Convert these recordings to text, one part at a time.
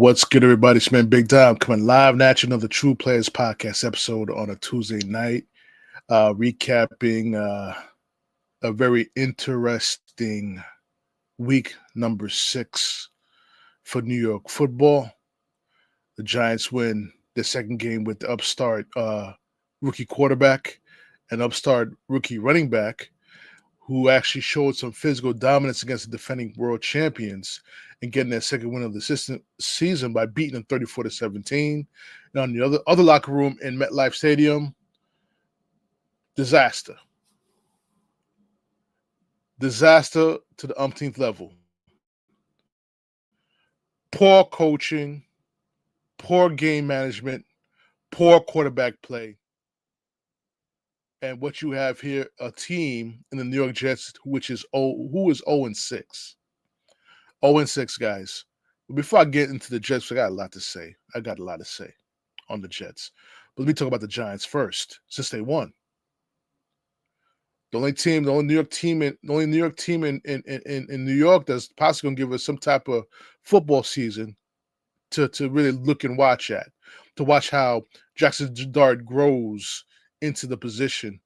What's good, everybody? It's man Big Dom coming live at you, another True Players podcast episode on a Tuesday night, recapping a very interesting week number 6 for New York football. The Giants win the second game with the upstart rookie quarterback and upstart rookie running back, who actually showed some physical dominance against the defending world champions and getting their second win of the season by beating them 34-17. And on the other locker room in MetLife Stadium, disaster. Disaster to the umpteenth level. Poor coaching, poor game management, poor quarterback play. And what you have here, a team in the New York Jets, who is 0-6. 0-6, guys. But before I get into the Jets, I got a lot to say. On the Jets. But let me talk about the Giants first, since they won. The only New York team in New York that's possibly going to give us some type of football season to really look and watch at, to watch how Jaxson Dart grows into the position.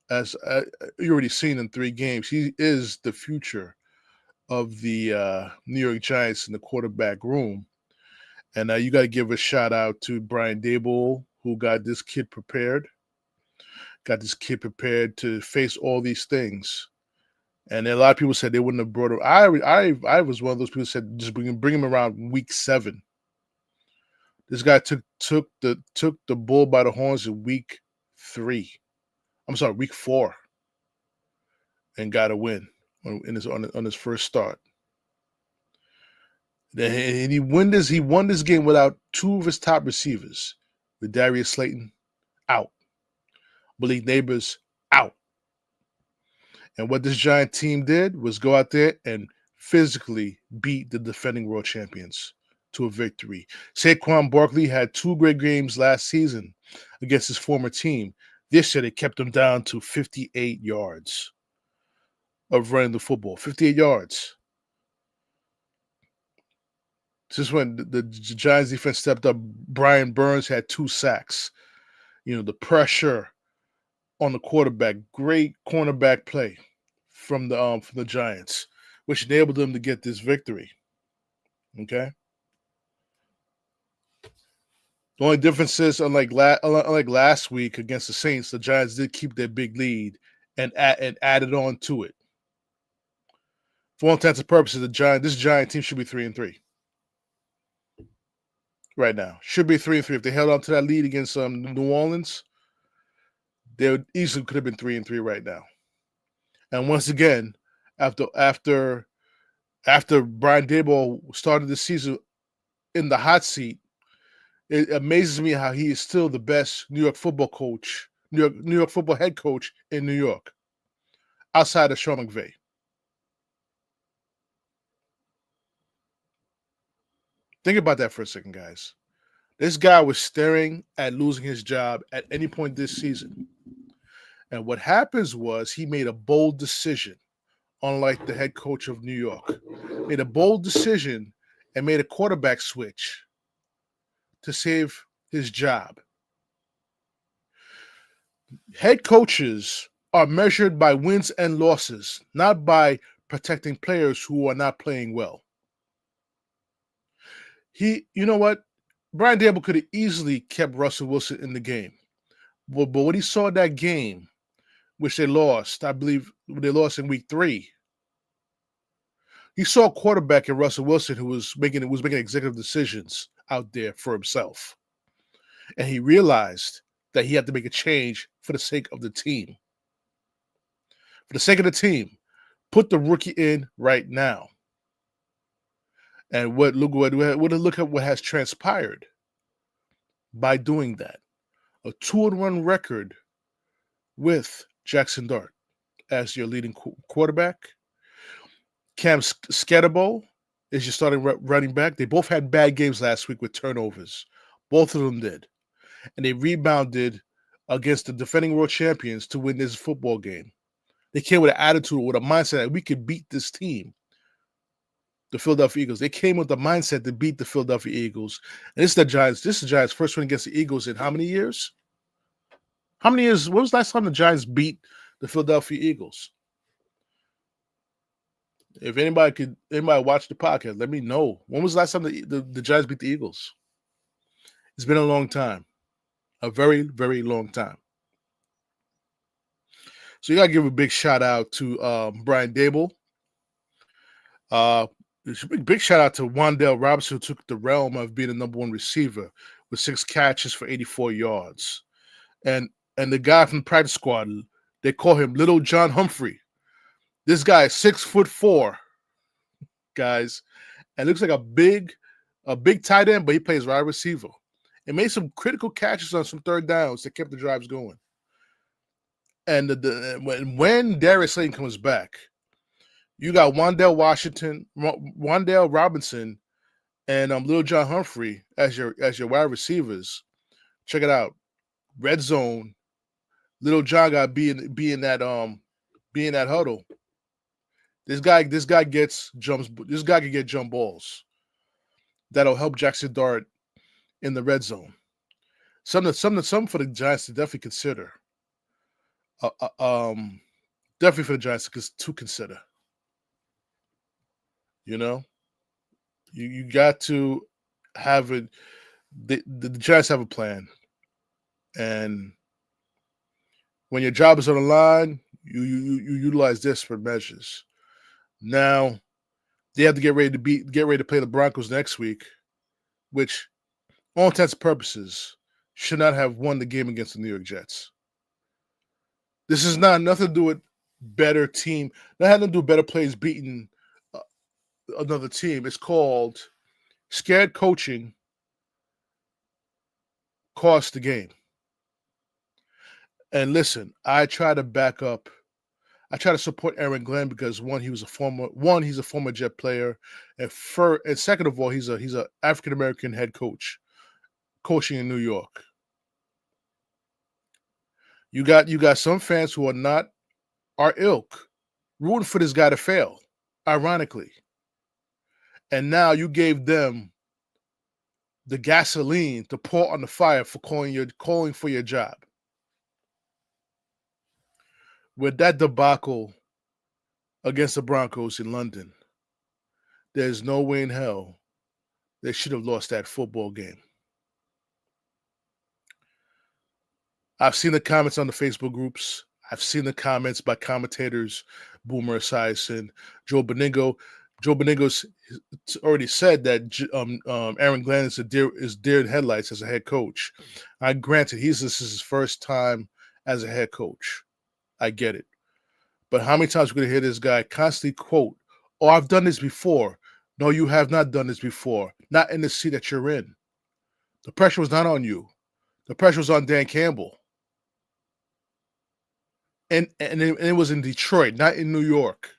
As you already seen in 3 games, he is the future of the New York Giants in the quarterback room. And you got to give a shout out to Briandaboll, who got this kid prepared to face all these things. And a lot of people said they wouldn't have brought him. I was one of those people who said just bring him around week 7. This guy took the bull by the horns in week 4, and got a win on his first start. And he won this game without 2 of his top receivers, with Darius Slayton out, Malik Neighbors out. And what this Giant team did was go out there and physically beat the defending world champions to a victory. Saquonbarkley had 2 great games last season against his former team. This year, they kept him down to 58 yards of running the football. 58 yards. Just when the Giants defense stepped up, Brianburns had 2 sacks. You know, the pressure on the quarterback, great cornerback play from the Giants, which enabled them to get this victory. Okay. The only difference is, unlike last week against the Saints, the Giants did keep their big lead and added on to it. For all intents and purposes, this Giant team should be 3-3 right now. Should be 3-3. If they held on to that lead against New Orleans, they would easily could have been 3-3 right now. And once again, after Briandaboll started the season in the hot seat, it amazes me how he is still the best New York football head coach in New York, outside of Sean McVay. Think about that for a second, guys. This guy was staring at losing his job at any point this season. And what happens was he made a bold decision, unlike the head coach of New York. Made a bold decision and made a quarterback switch to save his job. Head coaches are measured by wins and losses, not by protecting players who are not playing well. You know what? Briandaboll could have easily kept Russell Wilson in the game. But when he saw that game, which they lost, I believe they lost in week 3, he saw a quarterback in Russell Wilson who was making executive decisions out there for himself. And he realized that he had to make a change for the sake of the team. For the sake of the team, put the rookie in right now. And look at what has transpired by doing that. A 2-1 record with Jaxson Dart as your leading quarterback. Cam Skattebo is your starting running back. They both had bad games last week with turnovers. Both of them did. And they rebounded against the defending world champions to win this football game. They came with an attitude, with a mindset that we could beat this team. The Philadelphia Eagles. They came with the mindset to beat the Philadelphia Eagles. And this is the Giants. This is the Giants' first win against the Eagles in how many years? How many years? When was the last time the Giants beat the Philadelphia Eagles? If anybody watch the podcast, let me know. When was the last time the Giants beat the Eagles? It's been a long time. A very, very long time. So you got to give a big shout out to briandaboll. Big shout out to Wandalerobinson, Robinson, who took the realm of being the number one receiver with 6 catches for 84 yards. And the guy from the practice squad, they call him Little John Humphrey. This guy is 6'4", guys, and looks like a big tight end, but he plays wide receiver. And made some critical catches on some third downs that kept the drives going. And when Darius Slayton comes back, you got Wandalerobinson, Robinson, and Little John Humphrey as your wide receivers. Check it out. Red zone. Little John got be in that huddle. This guy gets jumps. This guy can get jump balls. That'll help Jaxson Dart in the red zone. Something for the Giants to definitely consider. Definitely for the Giants to consider. You know, you got to have it. The Giants have a plan, and when your job is on the line, you utilize desperate measures. Now they have to get ready to play the Broncos next week, which, all intents and purposes, should not have won the game against the New York Jets. This is nothing to do with better team. Not having to do with better plays beating another team. It's called scared coaching cost the game. And listen, I try to support Aaron because he's a former Jet player, and second of all, he's a African American head coach coaching in New York. You got some fans who are not our ilk rooting for this guy to fail, ironically. And now you gave them the gasoline to pour on the fire for calling for your job. With that debacle against the Broncos in London, there's no way in hell they should have lost that football game. I've seen the comments on the Facebook groups. I've seen the comments by commentators, Boomer Esiason, Joe Benigno. Joe Benigno's already said that Aaron Glenn is deer in headlights as a head coach. Granted, this is his first time as a head coach. I get it. But how many times are we going to hear this guy constantly quote, "Oh, I've done this before." No, you have not done this before. Not in the seat that you're in. The pressure was not on you. The pressure was on Dan Campbell. And it was in Detroit, not in New York,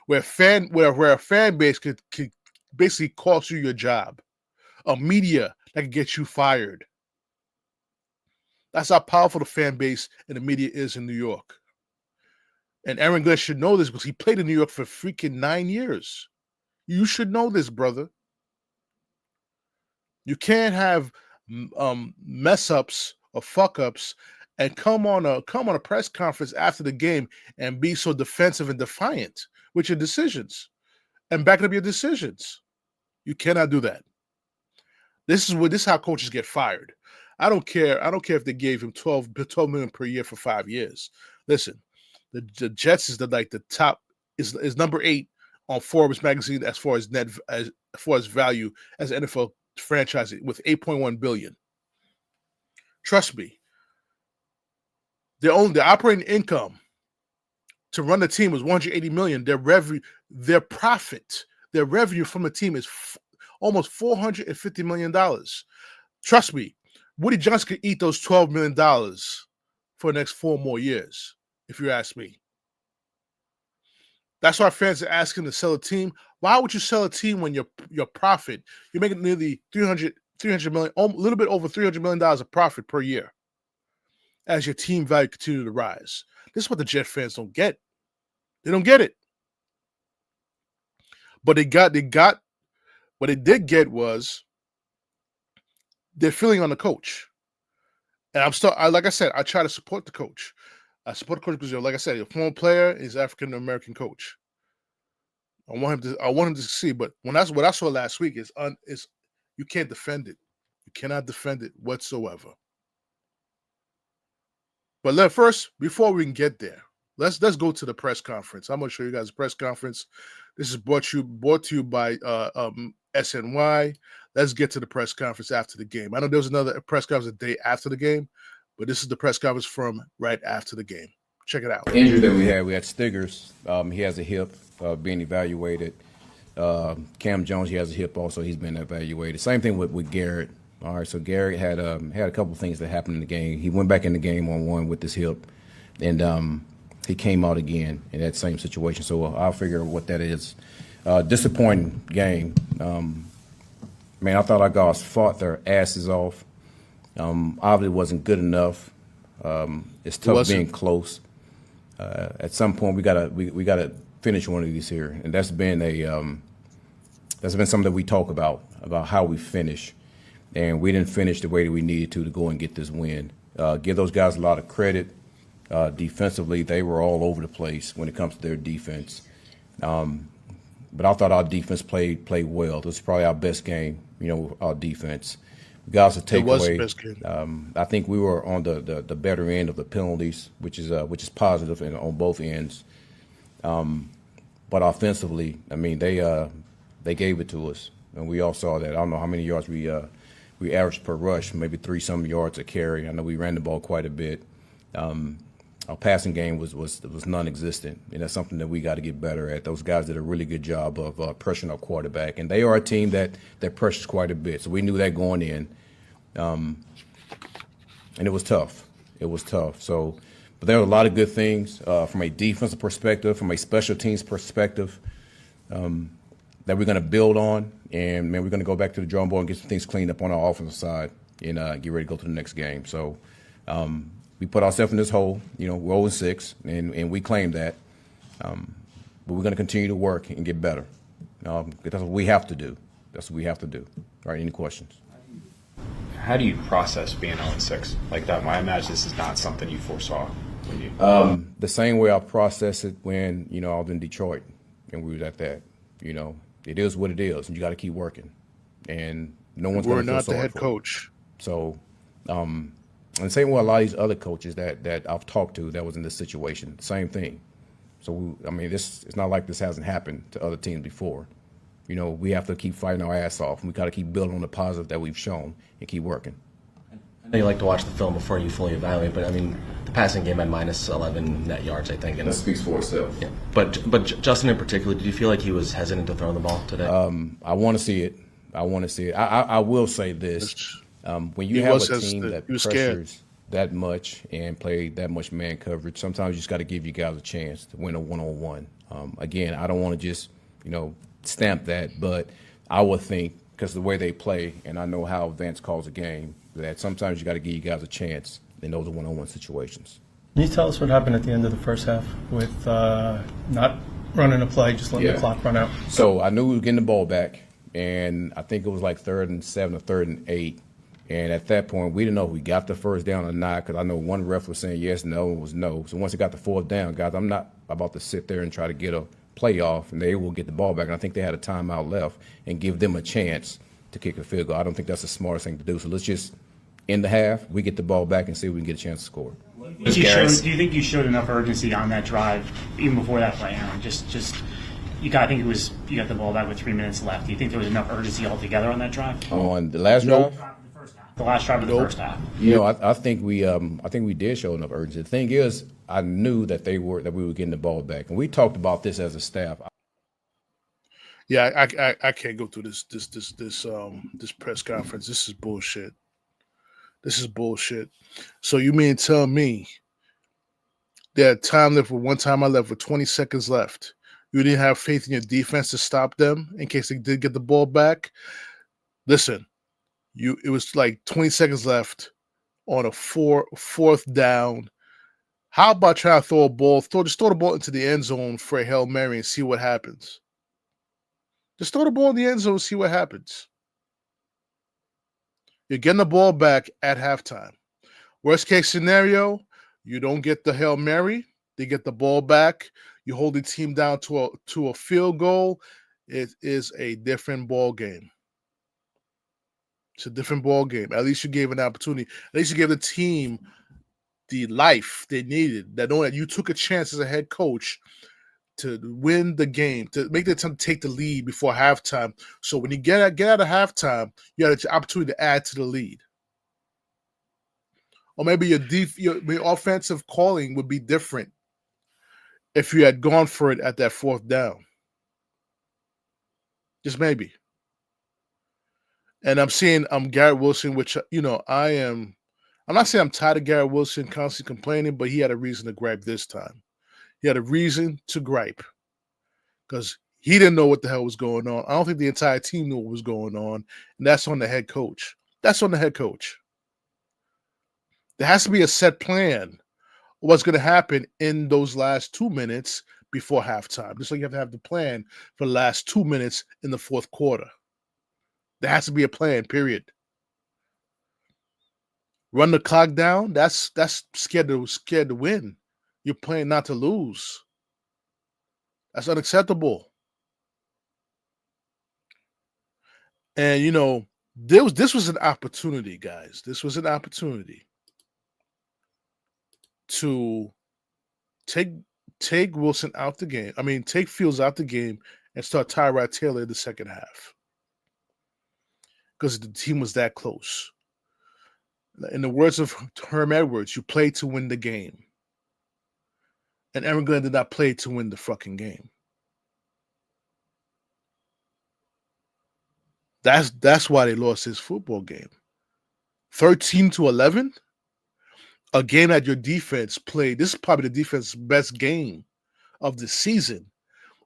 where a fan base could basically cost you your job, a media that could get you fired. That's how powerful the fan base and the media is in New York. And Aaron Glenn should know this because he played in New York for freaking 9 years. You should know this, brother. You can't have mess ups or fuck ups and come on a press conference after the game and be so defensive and defiant with your decisions and backing up your decisions. You cannot do that. This is how coaches get fired. I don't care if they gave him $12 million per year for 5 years. Listen, the Jets is the top is number 8 on Forbes magazine as far as value as an NFL franchise with $8.1 billion. Trust me. The operating income to run the team was $180 million. Their revenue from the team is almost $450 million. Trust me, Woody Johnson could eat those $12 million for the next 4 more years, if you ask me. That's why fans are asking to sell a team. Why would you sell a team when your profit, you're making nearly $300 million, a little bit over $300 million of profit per year as your team value continue to rise? This is what the Jet fans don't get. They don't get it. But what they did get was they're feeling on the coach. And like I said, I try to support the coach. I support the coach because, like I said, he's a former player, he's African American coach. I want him to succeed. But that's what I saw last week is you can't defend it. You cannot defend it whatsoever. But first, before we can get there, let's go to the press conference. I'm gonna show you guys the press conference. This is brought to you by SNY. Let's get to the press conference after the game. I know there was another press conference the day after the game, but this is the press conference from right after the game. Check it out. Injury that we had Stiggers. He has a hip being evaluated. Cam Jones, he has a hip also. He's been evaluated. Same thing with Garrett. All right, so Garrett had a couple of things that happened in the game. He went back in the game on one with his hip, and he came out again in that same situation. So I'll figure what that is. Disappointing game. Man, I thought our guys fought their asses off. Obviously wasn't good enough. It's tough being close. At some point, we gotta finish one of these here, and that's been something that we talk about how we finish, and we didn't finish the way that we needed to go and get this win. Give those guys a lot of credit. Defensively, they were all over the place when it comes to their defense. But I thought our defense played well. This was probably our best game, our defense. We got a takeaway. I think we were on the better end of the penalties, which is positive on both ends. But offensively, I mean, they gave it to us, and we all saw that. I don't know how many yards we averaged per rush, maybe 3-some yards a carry. I know we ran the ball quite a bit. Our passing game was non-existent, and that's something that we got to get better at. Those guys did a really good job of pressuring our quarterback, and they are a team that pressures quite a bit. So we knew that going in, and it was tough. So, but there were a lot of good things from a defensive perspective, from a special teams perspective, that we're going to build on, and man, we're going to go back to the drawing board and get some things cleaned up on our offensive side, and get ready to go to the next game. So. We put ourselves in this hole, we're 0-6, and we claim that. But we're going to continue to work and get better. That's what we have to do. All right, any questions? How do you process being 0-6 like that? I imagine this is not something you foresaw. When you... The same way I process it when, I was in Detroit and we was at that. It is what it is, and you got to keep working. And no one's going to feel sorry for. We're not the head coach. So, and same with a lot of these other coaches that I've talked to that was in this situation, same thing. So, it's not like this hasn't happened to other teams before. We have to keep fighting our ass off, and we got to keep building on the positive that we've shown and keep working. I know you like to watch the film before you fully evaluate, but the passing game had minus 11 net yards, I think. And that speaks for itself. Yeah. But Justin in particular, did you feel like he was hesitant to throw the ball today? I want to see it. I will say this. When you have a team that pressures that much and play that much man coverage, sometimes you just got to give you guys a chance to win a one-on-one. Again, I don't want to just, stamp that, but I would think, because the way they play, and I know how Vance calls a game, that sometimes you got to give you guys a chance in those one-on-one situations. Can you tell us what happened at the end of the first half with not running a play, just letting the clock run out? So I knew we were getting the ball back, and I think it was like 3rd and 7 or 3rd and 8. And at that point, we didn't know if we got the first down or not, because I know one ref was saying yes, no, and was no. So once it got the 4th down, guys, I'm not about to sit there and try to get a play off, and they will get the ball back. And I think they had a timeout left and give them a chance to kick a field goal. I don't think that's the smartest thing to do. So let's just end the half, we get the ball back, and see if we can get a chance to score. Do you think you showed enough urgency on that drive, even before that play, Aaron? You got the ball back with 3 minutes left. Do you think there was enough urgency altogether on that drive? On the last drive? The last drive of the first half. I think we did show enough urgency. The thing is, I knew that we were getting the ball back, and we talked about this as a staff. Yeah, I can't go through this press conference. This is bullshit. So you mean tell me that time left with 1 time I left with 20 seconds left, you didn't have faith in your defense to stop them in case they did get the ball back? Listen, it was like 20 seconds left on a 4th down. How about trying to throw a ball? Just throw the ball into the end zone for a Hail Mary and see what happens. Just throw the ball in the end zone and see what happens. You're getting the ball back at halftime. Worst case scenario, you don't get the Hail Mary. They get the ball back. You hold the team down to a field goal. It is a different ball game. It's a different ball game. At least you gave an opportunity. At least you gave the team the life they needed. That knowing that you took a chance as a head coach to win the game, to make the attempt to take the lead before halftime. So when you get out of halftime, you had an opportunity to add to the lead. Or maybe your offensive calling would be different if you had gone for it at that fourth down. Just maybe. And I'm seeing Garrett Wilson, which, I'm not saying I'm tired of Garrett Wilson constantly complaining, but he had a reason to gripe this time. He had a reason to gripe because he didn't know what the hell was going on. I don't think the entire team knew what was going on, and that's on the head coach. That's on the head coach. There has to be a set plan of what's going to happen in those last 2 minutes before halftime. Just like you have to have the plan for the last 2 minutes in the fourth quarter. There has to be a plan, period. Run the clock down, that's scared to win. You're playing not to lose. That's unacceptable. And this was an opportunity, guys. This was an opportunity to take Wilson out the game. I mean, take Fields out the game and start Tyrod Taylor in the second half. Because the team was that close. In the words of Herm Edwards, you play to win the game. And Aaron Glenn did not play to win the fucking game. That's why they lost his football game. 13-11? A game that your defense played. This is probably the defense's best game of the season,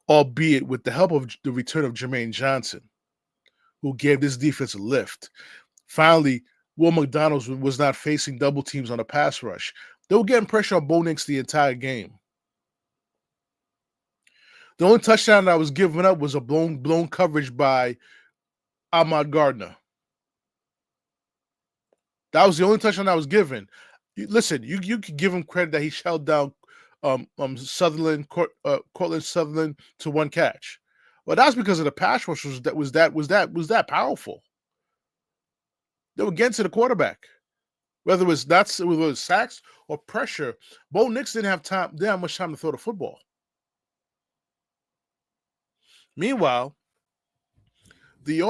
albeit with the help of the return of Jermaine Johnson, who gave this defense a lift. Finally, Will McDonald was not facing double teams on a pass rush. They were getting pressure on Bonix the entire game. The only touchdown that was given up was a blown coverage by Ahmad Gardner. That was the only touchdown that was given. Listen, you could give him credit that he held down Cortland Sutherland to one catch. Well, that's because of the pass rush was that powerful. They were getting to the quarterback, whether it was sacks or pressure. Bo Nix didn't have much time to throw the football. Meanwhile, the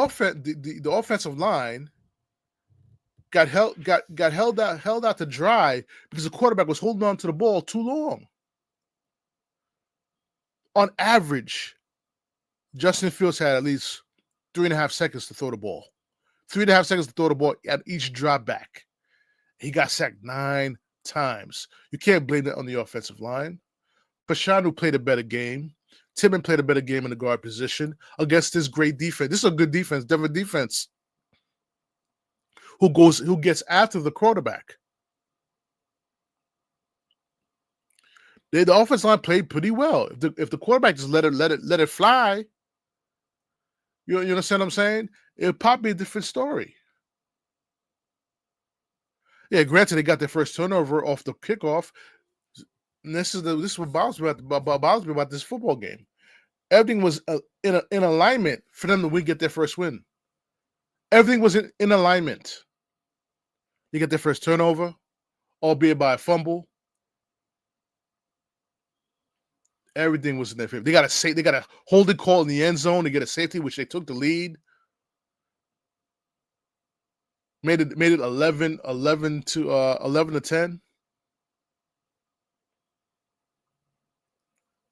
offensive line got held out to dry because the quarterback was holding on to the ball too long. On average, Justin Fields had at least 3.5 seconds to throw the ball. 3.5 seconds to throw the ball at each drop back. He got sacked 9 times. You can't blame that on the offensive line. Pashanu played a better game. Timmon played a better game in the guard position against this great defense. This is a good defense, Denver defense, who gets after the quarterback. The offensive line played pretty well. If the quarterback just let it fly, you understand what I'm saying? It'd probably be a different story. Yeah, granted, they got their first turnover off the kickoff. And this is what bothers me about this football game. Everything was in alignment for them to get their first win. Everything was in alignment. They get their first turnover, albeit by a fumble. Everything was in their favor. They got a holding call in the end zone to get a safety, which they took the lead. Made it 11 to 10.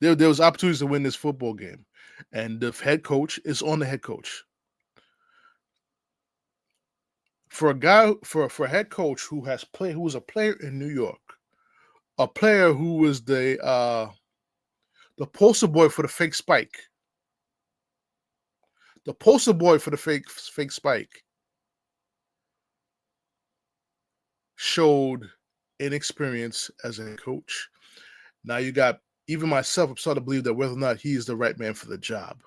There was opportunities to win this football game, and the head coach is on the head coach. For a head coach who was a player in New York, a player who was the poster boy for the fake spike. The poster boy for the fake spike showed inexperience as a coach. Now you got, even myself, I'm starting to believe that whether or not he is the right man for the job.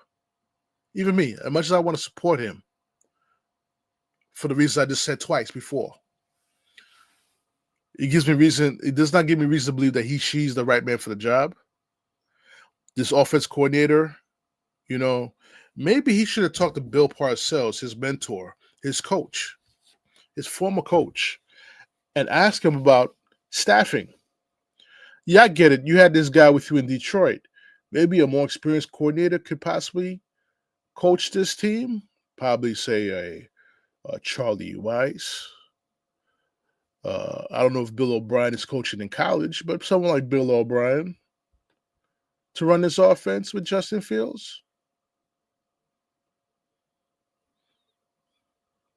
Even me, as much as I want to support him, for the reasons I just said twice before, it does not give me reason to believe that she's the right man for the job. This offense coordinator, maybe he should have talked to Bill Parcells, his mentor, his coach, his former coach, and asked him about staffing. Yeah, I get it. You had this guy with you in Detroit. Maybe a more experienced coordinator could possibly coach this team. Probably say a Charlie Weiss. I don't know if Bill O'Brien is coaching in college, but someone like Bill O'Brien to run this offense with Justin Fields.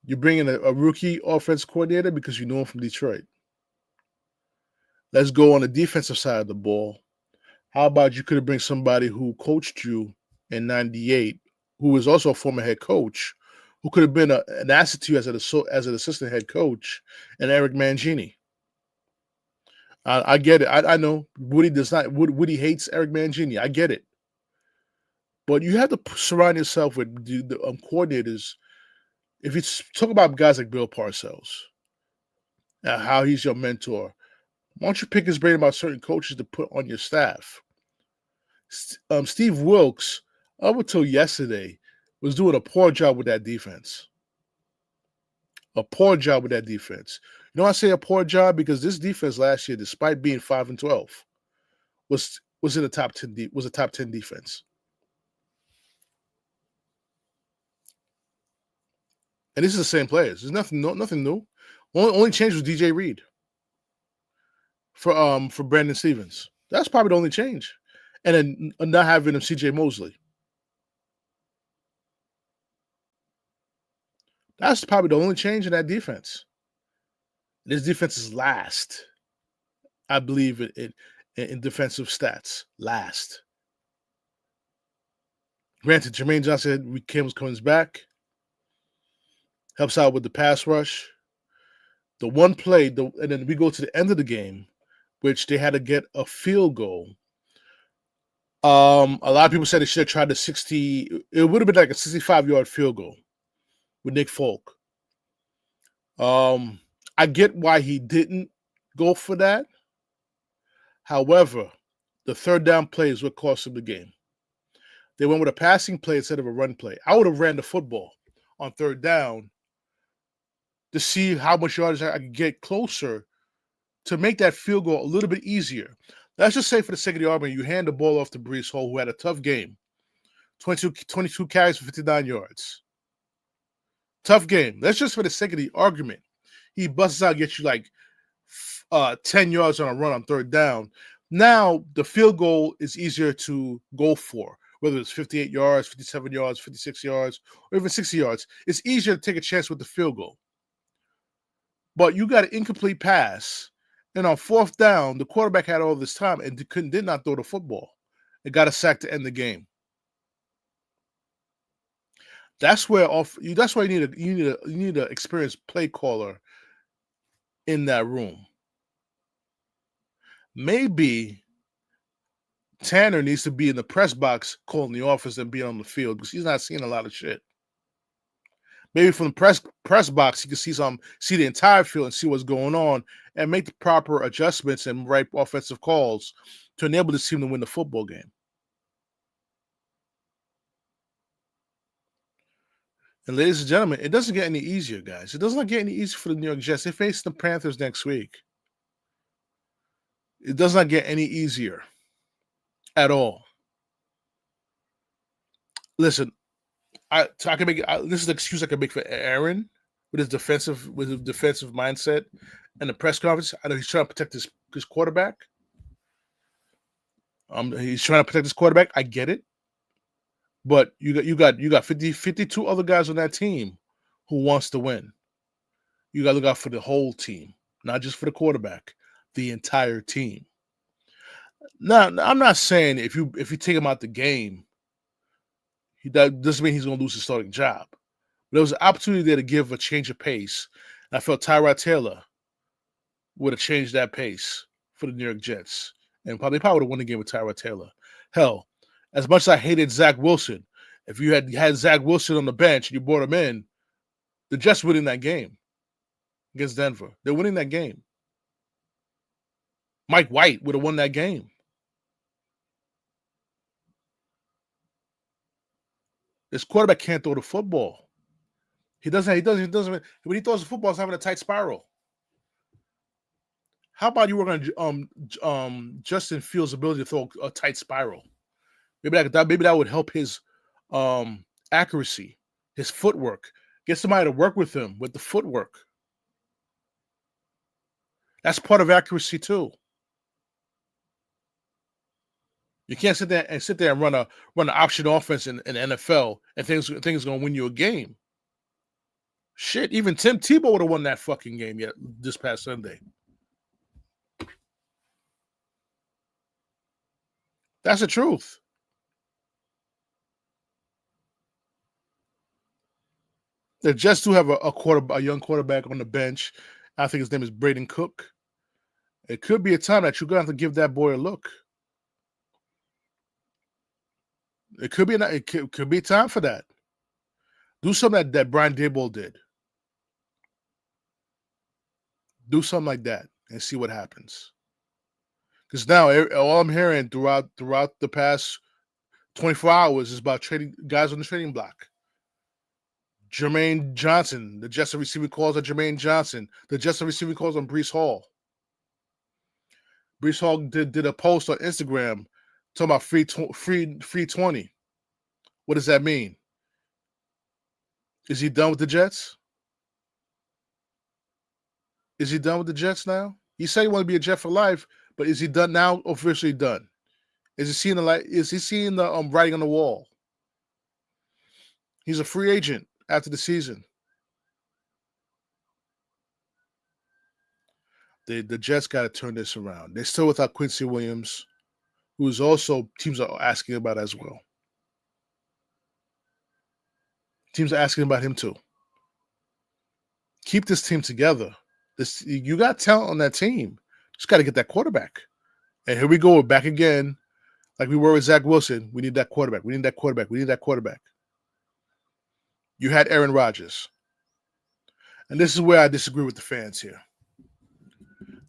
You bring in a rookie offense coordinator because you know him from Detroit. Let's go on the defensive side of the ball. How about you could have bring somebody who coached you in '98, who was also a former head coach, who could have been an asset to you as an assistant head coach, and Eric Mangini. I get it. I know Woody does not. Woody hates Eric Mangini. I get it. But you have to surround yourself with the coordinators. If you talk about guys like Bill Parcells, how he's your mentor, why don't you pick his brain about certain coaches to put on your staff? Steve Wilkes, up until yesterday, was doing a poor job with that defense. A poor job with that defense. You know why I say a poor job? Because this defense last year, despite being 5-12, was in the top 10. Was a top 10 defense. And this is the same players. There's nothing new. Only change was DJ Reed for Brandon Stevens. That's probably the only change. And then not having him CJ Mosley. That's probably the only change in that defense. This defense is last, I believe, in defensive stats. Last. Granted, Jermaine Johnson comes back. Helps out with the pass rush. The one play, and then we go to the end of the game, which they had to get a field goal. A lot of people said they should have tried the 60. It would have been like a 65-yard field goal with Nick Folk. I get why he didn't go for that. However, the third down play is what cost him the game. They went with a passing play instead of a run play. I would have ran the football on third down to see how much yardage I could get closer to make that field goal a little bit easier. Let's just say for the sake of the argument, you hand the ball off to Breecehall, who had a tough game. 22 carries for 59 yards. Tough game. Let's just for the sake of the argument. He busts out, gets you like 10 yards on a run on third down. Now the field goal is easier to go for, whether it's 58 yards, 57 yards, 56 yards, or even 60 yards. It's easier to take a chance with the field goal. But you got an incomplete pass, and on fourth down, the quarterback had all this time and did not throw the football. It got a sack to end the game. That's why you need an experienced play caller in that room. Maybe Tanner needs to be in the press box calling the offense and being on the field because he's not seeing a lot of shit. Maybe from the press box, you can see the entire field and see what's going on and make the proper adjustments and right offensive calls to enable this team to win the football game. And ladies and gentlemen, it doesn't get any easier, guys. It does not get any easier for the New York Jets. They face the Panthers next week. It does not get any easier at all. Listen, I can make this is the excuse I can make for Aaron with his defensive mindset and the press conference. I know he's trying to protect his quarterback. He's trying to protect his quarterback. I get it. But you got 52 other guys on that team who wants to win. You got to look out for the whole team, not just for the quarterback, the entire team. Now, I'm not saying if you take him out the game, that doesn't mean he's going to lose his starting job. But there was an opportunity there to give a change of pace. And I felt Tyrod Taylor would have changed that pace for the New York Jets. And probably would have won the game with Tyrod Taylor. Hell, as much as I hated Zach Wilson, If you had Zach Wilson on the bench and you brought him in, the Jets winning that game against Denver. They're winning that game. Mike White would have won that game. This quarterback can't throw the football. He doesn't. When he throws the football, it's having a tight spiral. How about you work on Justin Fields' ability to throw a tight spiral? Maybe that would help his accuracy, his footwork. Get somebody to work with him with the footwork. That's part of accuracy too. You can't sit there and run an option offense in the NFL and things are going to win you a game. Shit, even Tim Tebow would have won that fucking game this past Sunday. That's the truth. The Jets do have a young quarterback on the bench. I think his name is Braden Cook. It could be a time that you're going to have to give that boy a look. It could be time for that. Do something that Briandaboll did. Do something like that and see what happens. Because now all I'm hearing throughout the past 24 hours is about trading guys on the trading block. Jermaine Johnson, the Jets are receiving calls on Jermaine Johnson. The Jets are receiving calls on Breecehall. Breecehall did a post on Instagram talking about free 20. What does that mean? Is he done with the Jets? Is he done with the Jets now? He said he wanted to be a Jet for life, but is he done now? Officially done? Is he seeing the light? Is he seeing the writing on the wall? He's a free agent after the season. The Jets got to turn this around. They're still without Quincy Williams, who is also teams are asking about as well. Teams are asking about him too. Keep this team together. You got talent on that team. Just got to get that quarterback. And here we go, back again, like we were with Zach Wilson. We need that quarterback. We need that quarterback. We need that quarterback. You had Aaron Rodgers. And this is where I disagree with the fans here.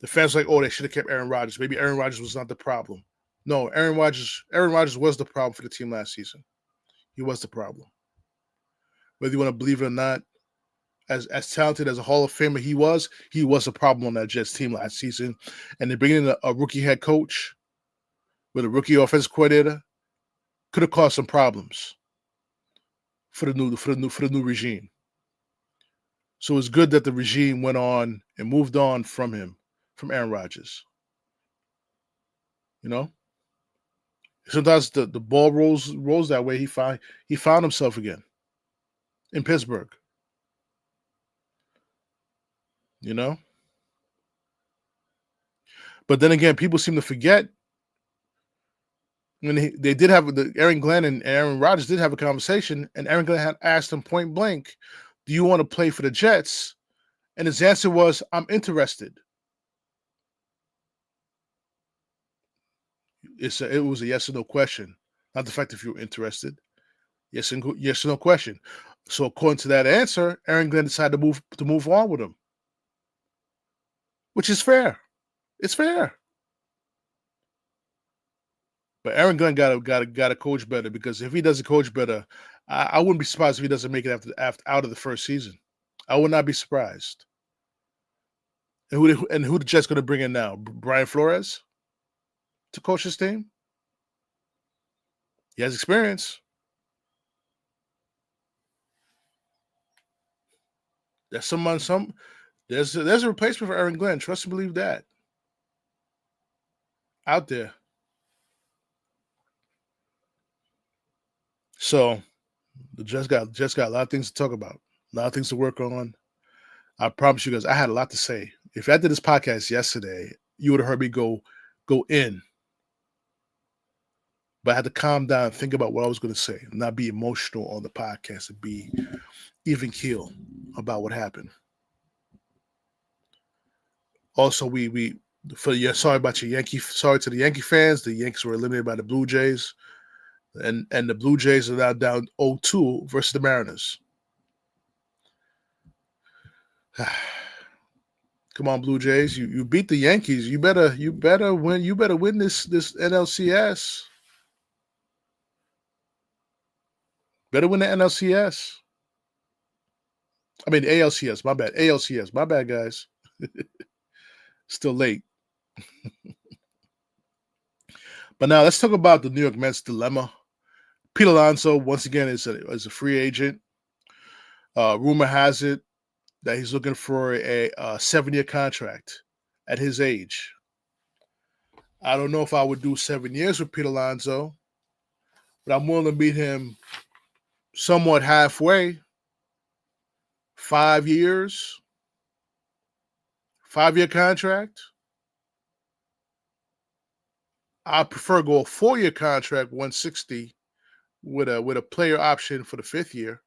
The fans are like, oh, they should have kept Aaron Rodgers. Maybe Aaron Rodgers was not the problem. No, Aaron Rodgers was the problem for the team last season. He was the problem. Whether you want to believe it or not, as talented as a Hall of Famer he was a problem on that Jets team last season. And they bring in a rookie head coach with a rookie offensive coordinator could have caused some problems for the new regime. So it's good that the regime went on and moved on from him, from Aaron Rodgers. You know, sometimes the ball rolls that way. He found himself again in Pittsburgh. You know, but then again, people seem to forget. When they did have Aaron Glenn and Aaron Rodgers did have a conversation, and Aaron Glenn had asked him point blank, "Do you want to play for the Jets?" And his answer was, "I'm interested." It was a yes or no question, not the fact if you're interested. Yes or no question. So according to that answer, Aaron Glenn decided to move on with him, which is fair. It's fair. But Aaron Glenn got to coach better, because if he doesn't coach better, I wouldn't be surprised if he doesn't make it after out of the first season. I would not be surprised. And who the Jets going to bring in now? Brian Flores to coach his team? He has experience. There's there's a replacement for Aaron Glenn. Trust and believe that. Out there. So the Jets got a lot of things to talk about, a lot of things to work on. I promise you guys, I had a lot to say. If I did this podcast yesterday, you would have heard me go in. But I had to calm down and think about what I was going to say, not be emotional on the podcast, and be even keel about what happened. Also, sorry to the Yankee fans. The Yankees were eliminated by the Blue Jays. And the Blue Jays are now down 0-2 versus the Mariners. Come on, Blue Jays! You beat the Yankees. You better win. You better win this NLCS. Better win the NLCS. I mean ALCS. My bad. ALCS. My bad, guys. Still late. But now let's talk about the New York Mets dilemma. Pete Alonso once again is a free agent. Rumor has it that he's looking for a 7-year contract at his age. I don't know if I would do 7 years with Pete Alonso, but I'm willing to meet him somewhat halfway. 5 years, 5-year contract. I prefer go a 4-year contract, 160, with a player option for the 5th year.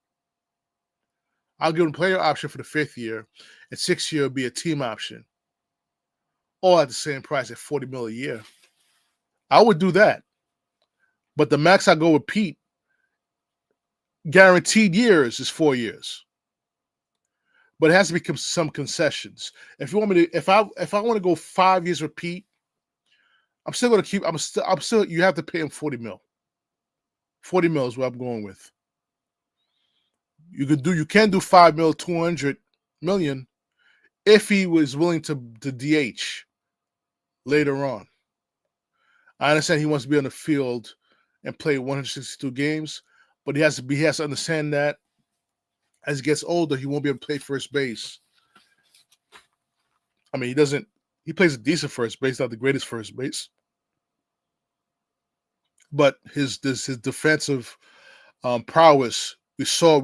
I'll give him a player option for the 5th year, and 6th year will be a team option. All at the same price at $40 million a year. I would do that. But the max I go with Pete, guaranteed years, is 4 years. But it has to be some concessions. If you want me to, if I want to go 5 years with Pete, I'm still going to keep. I'm still. You have to pay him $40 million. $40 million is what I'm going with. You can do $5 million, $200 million, if he was willing to DH later on. I understand he wants to be on the field and play 162 games, but he has to understand that as he gets older, he won't be able to play first base. I mean, he plays a decent first base, not the greatest first base. But his defensive prowess, we saw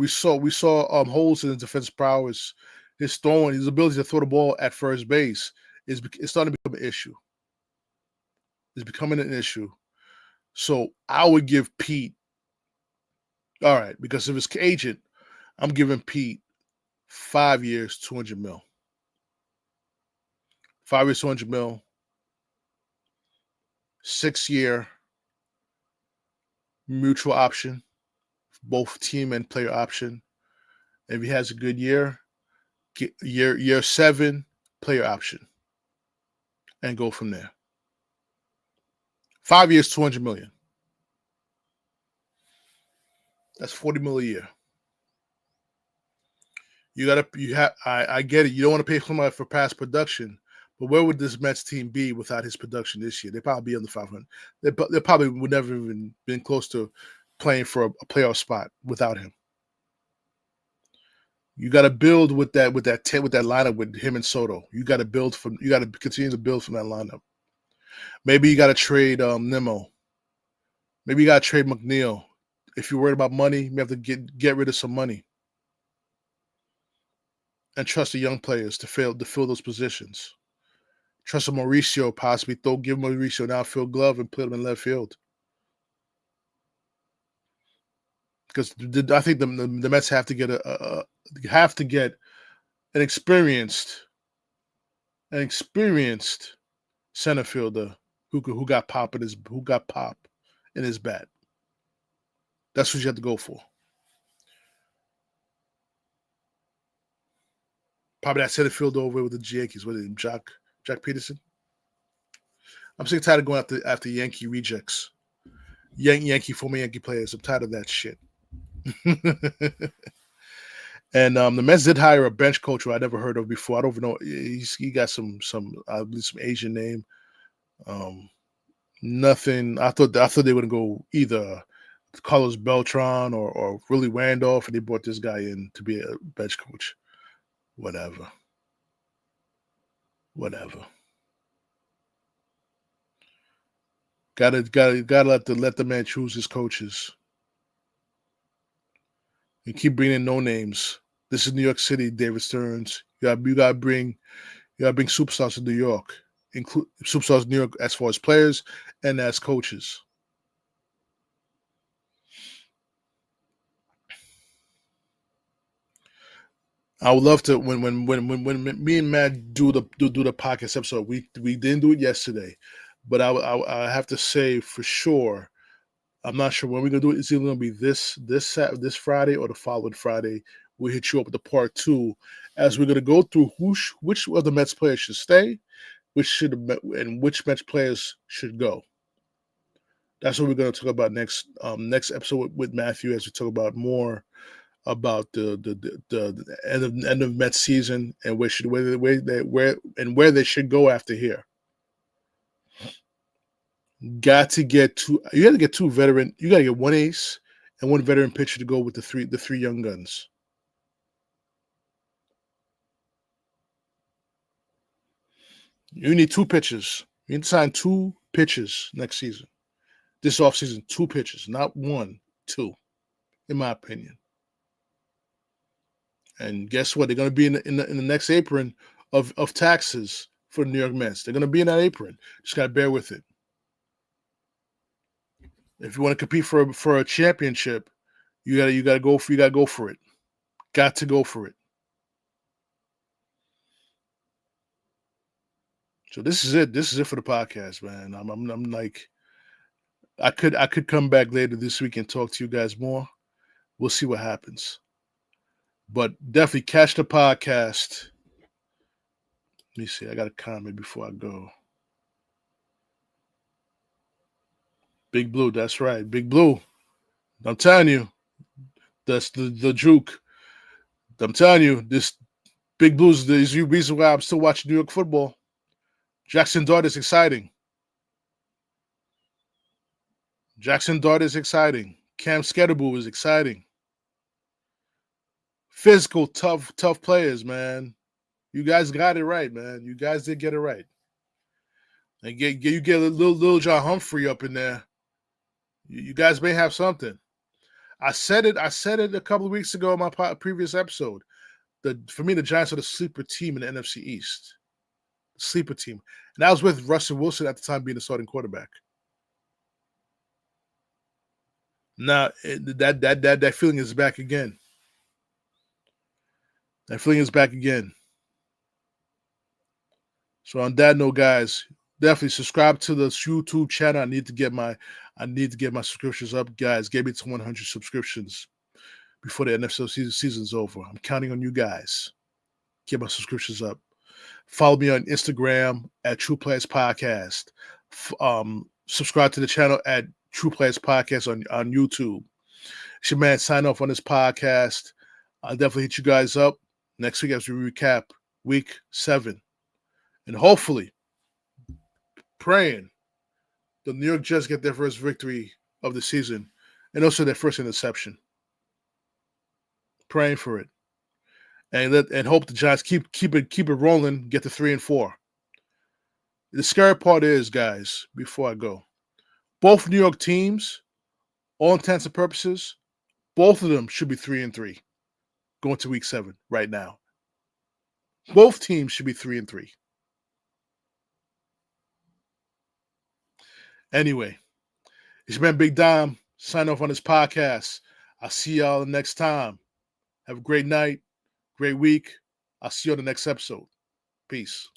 holes in his defensive prowess. His throwing, his ability to throw the ball at first base is starting to become an issue. It's becoming an issue. So I would give Pete, all right, because of his agent, I'm giving Pete 5 years, $200 million. 5 years, $200 million. 6-year mutual option, both team and player option. If he has a good year, year 7, player option, and go from there. 5 years, $200 million. That's $40 million a year. I get it. You don't want to pay somebody for past production, but where would this Mets team be without his production this year? They'd probably be under 500. They probably would never even been close to playing for a playoff spot without him. You got to build with that lineup with him and Soto. You got to continue to build from that lineup. Maybe you got to trade Nimmo. Maybe you got to trade McNeil. If you're worried about money, you have to get rid of some money and trust the young players to fill those positions. Trust Mauricio, possibly give Mauricio an outfield glove and put him in left field. Because I think the Mets have to get an experienced center fielder who got pop in his bat. That's what you have to go for. Probably that center fielder over with the Yankees. What is it, Jack Peterson? I'm sick and tired of going after Yankee rejects. Former Yankee players. I'm tired of that shit. And the Mets did hire a bench coach who I never heard of before. I don't even know. He got some Asian name. Nothing. I thought they wouldn't go either Carlos Beltran or Willie Randolph, and they brought this guy in to be a bench coach. Whatever. Gotta let the man choose his coaches. And keep bringing no names. This is New York City, David Stearns. You gotta bring superstars to New York, include superstars in New York as far as players and as coaches. I would love to when me and Matt do the podcast episode. We didn't do it yesterday, but I have to say for sure I'm not sure when we're gonna do it. It's either gonna be this Friday or the following Friday. We'll hit you up with the part 2, as we're gonna go through which of the Mets players should stay, which Mets players should go. That's what we're gonna talk about next episode with Matthew, as we talk about more about the end of Mets season and where they should go after here. You got to get two veteran. You got to get one ace and one veteran pitcher to go with the three young guns. You need 2 pitchers. You need to sign 2 pitchers next season. This offseason, 2 pitchers, not 1, 2, in my opinion. And guess what? They're going to be in the next apron of taxes for the New York Mets. They're going to be in that apron. Just got to bear with it. If you want to compete for a championship, you gotta go for it. Got to go for it. So this is it. This is it for the podcast, man. I'm like, I could come back later this week and talk to you guys more. We'll see what happens. But definitely catch the podcast. Let me see. I got a comment before I go. Big Blue, that's right. Big Blue. I'm telling you, that's the juke. I'm telling you, this Big Blue's the reason why I'm still watching New York football. Jaxson Dart is exciting. Jaxson Dart is exciting. Cam Skattebo is exciting. Physical, tough players, man. You guys got it right, man. You guys did get it right. And you get a little John Humphrey up in there. You guys may have something. I said it a couple of weeks ago in my previous episode. For me, the Giants are the sleeper team in the NFC East. Sleeper team. And that was with Russell Wilson at the time being the starting quarterback. Now, that feeling is back again. That feeling is back again. So on that note, guys, definitely subscribe to the YouTube channel. I need to get my subscriptions up, guys. Get me to 100 subscriptions before the NFL season's over. I'm counting on you guys. Get my subscriptions up. Follow me on Instagram at True Players Podcast. Subscribe to the channel at True Players Podcast on YouTube. It's your man, sign off on this podcast. I'll definitely hit you guys up next week as we recap Week 7. And hopefully, praying the New York Jets get their first victory of the season and also their first interception. Praying for it. And hope the Giants keep it rolling, get to 3-4. The scary part is, guys, before I go, both New York teams, all intents and purposes, both of them should be 3-3 going to Week 7 right now. Both teams should be 3-3. Anyway, it's your man Big Dom. Sign off on this podcast. I'll see y'all next time. Have a great night, great week. I'll see you on the next episode. Peace.